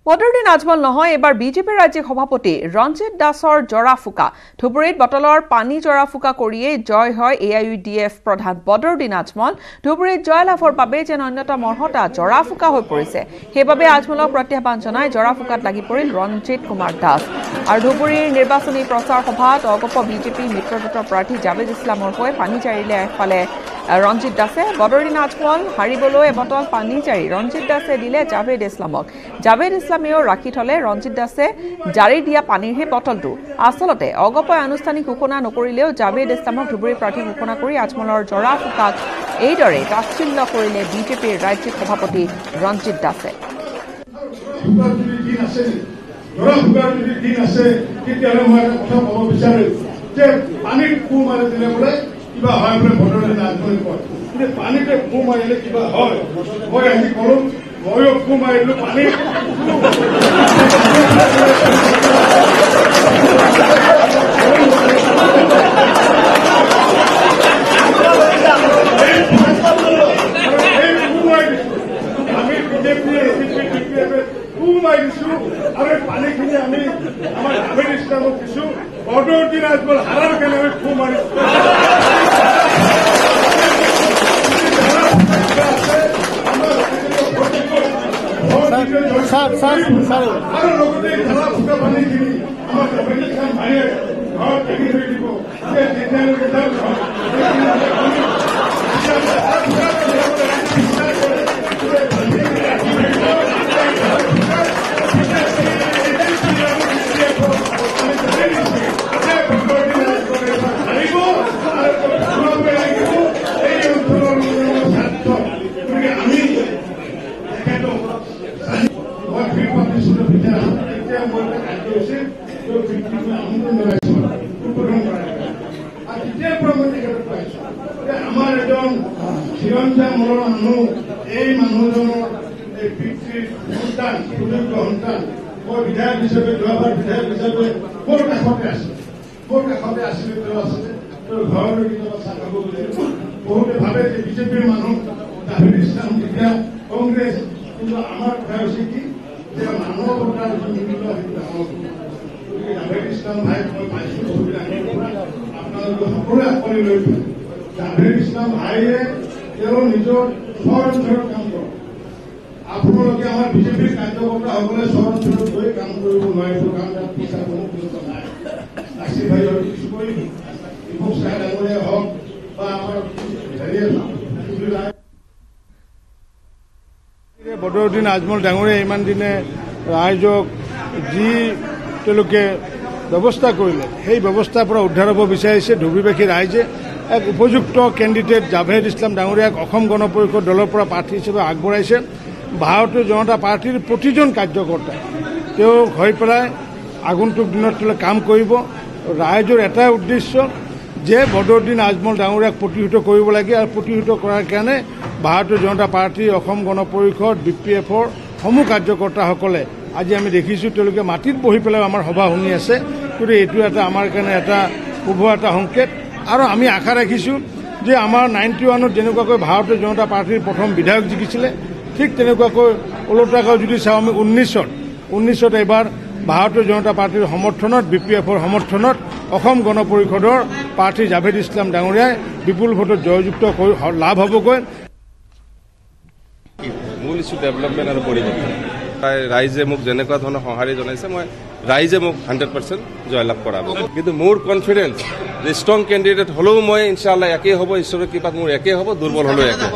বদৰুদ্দিন আজমল নহয় এবাৰ বিজেপিৰ ৰাজ্যিক সভাপতি ৰঞ্জিত দাসৰ জৰা ফুকা ধুবুৰীত বটলৰ পানী জৰা ফুকা কৰিয়েই জয় হয় AIUDF প্ৰধান বদৰুদ্দিন আজমল ধুবুৰীত জয়লাভৰ বাবে যেন অন্যতম অৰ্হতা জৰা ফুকা হৈ পৰিছে সেইবাবে আজমলক প্ৰত্যাহ্বান জনাই জৰা ফুকাত লাগি পৰিল ৰঞ্জিত কুমাৰ দাস আৰু ধুবুৰীৰ নিৰ্বাচনী প্ৰচাৰ সভাত অগপ বিজেপি মিত্ৰজোঁটৰ প্ৰাৰ্থী জাভেদ ইছলামৰ হৈ পানী জাৰিলে এফালে ৰঞ্জিত দাসে বদৰুদ্দিন আজমল হাৰিবলৈ এবটল পানী জাৰি ৰঞ্জিত দাসে দিলে জাভেদ ইছলামক জাভেদ ইছলামেও ৰাখি থলে ৰঞ্জিত দাসে জাৰি দিয়া পানীৰ হে বটলটো আসলতে অগপই আনুষ্ঠানিক ঘোষণা নকৰিলেও জাভেদ ইছলামক ধুবুৰী প্ৰাৰ্থী ঘোষণা কৰি আজমলৰ জৰা ফুকাক এইদৰে তাচ্ছিল্য কৰিলে বিজেপিৰ ৰাজ্যিক সভাপতি ৰঞ্জিত দাসে কিবা হয় বোলে বদৰুদ্দিন আজমলে কয় কিন্তু পানীতে ফু মাৰিলে কিবা হয় মই আজি কৰো ময়ো ফু মাৰিলো পানী আমি ফু মাৰিছো আৰু পানীখিনি আমি আমাৰ জাভেদ ইছলামক দিছো বদৰুদ্দিন আজমল হাৰাৰ কাৰণে আমি ফু মাৰিছো আৰু লগতে ধাৰা ফুটা পানীখিনি আমাৰ জাভেদ ইছলাম ভাইয়ে ঘৰত দেখি থৈ দিব আমাৰ এজন চিৰঞ্জীৱ মনৰ মানুহ এই মানুহজনৰ এই পিতৃৰ সন্তান সুযোগ্য সন্তান মই বিধায়ক হিচাপে যোৱাবাৰ বিধায়ক হিচাপে মোৰ কাষতে আছিলে তেওঁ আছিলে তেওঁ ঘৰলৈ কেতিয়াবা চাহ খাব গৈছিল বহুতে ভাবে যে বিজেপিৰ মানুহ জাভেদ ইছলাম এতিয়া কংগ্ৰেছ কিন্তু আমাৰ কথা হৈছে কি যে মানৱতাৰ যি মূল্য সেইটো ডাঙৰ জাভেদ ইছলাম ভাইক মই পাইছো বহুদিন আগৰ পৰা আপোনালোকে সকলোৱে আঁকোৱালি লৈ জাভেদ ইছলাম ভাইয়ে তেওঁ নিজৰ স্বৰঞ্চলত কাম কৰক আপোনালোকে আমাৰ বিজেপিৰ কাৰ্যকৰ্তাসকলে স্বৰঞ্চলত গৈ কাম কৰিব নোৱাৰিব কাৰণ তাত পইচা কোনো নাই নাচিৰ ভাইৰ কিছু কৰি দীপক চাহ ডাঙৰীয়া হওক বা আমাৰ বদৰুদ্দিন আজমল ডাঙৰীয়া ইমান দিনে ৰাইজক যি তেওঁলোকে ব্যৱস্থা কৰিলে সেই ব্যৱস্থাৰ পৰা উদ্ধাৰ হ'ব বিচাৰিছে ধুবুৰীবাসী ৰাইজে এক উপযুক্ত কেণ্ডিডেট জাভেদ ইছলাম ডাঙৰীয়াক অসম গণ পৰিষদ দলৰ পৰা প্ৰাৰ্থী হিচাপে আগবঢ়াইছে ভাৰতীয় জনতা পাৰ্টীৰ প্ৰতিজন কাৰ্যকৰ্তাই তেওঁ হৈ পেলাই আগন্তুক দিনত তেওঁলোকে কাম কৰিব ৰাইজৰ এটাই উদ্দেশ্য যে বদৰুদ্দিন আজমল ডাঙৰীয়াক প্ৰতিহত কৰিব লাগে আৰু প্ৰতিহত কৰাৰ কাৰণে ভাৰতীয় জনতা পাৰ্টী অসম গণ পৰিষদ BPFৰ সমূহ কাৰ্যকৰ্তাসকলে আজি আমি দেখিছোঁ তেওঁলোকে মাটিত বহি পেলাই আমাৰ সভা শুনি আছে কিন্তু এইটো এটা আমাৰ কাৰণে এটা শুভ এটা সংকেত আৰু আমি আশা ৰাখিছোঁ যে আমাৰ 91ত যেনেকুৱাকৈ ভাৰতীয় জনতা পাৰ্টীৰ প্ৰথম বিধায়ক জিকিছিলে ঠিক তেনেকুৱাকৈ ওলোটাকৈ যদি চাওঁ আমি 19ত এইবাৰ ভাৰতীয় জনতা পাৰ্টীৰ সমৰ্থনত BPFৰ সমৰ্থনত অসম গণ পৰিষদৰ প্ৰাৰ্থী জাভেদ ইছলাম ডাঙৰীয়াই বিপুল ভোটত জয়যুক্ত লাভ হ'বগৈ মূল ইছ্যু ডেভেলপমেণ্ট আৰু পৰিৱৰ্তন ৰাইজে মোক যেনেকুৱা ধৰণৰ সঁহাৰি জনাইছে মই ৰাইজে মোক 100% জয়লাভ কৰাব কিন্তু মোৰ কনফিডেন্স যে ষ্ট্ৰং কেণ্ডিডেট হ'লেও মই ইনশাআল্লাহ একেই হ'ব ঈশ্বৰৰ কৃপাত মোৰ একেই হ'ব দুৰ্বল হ'লেও একে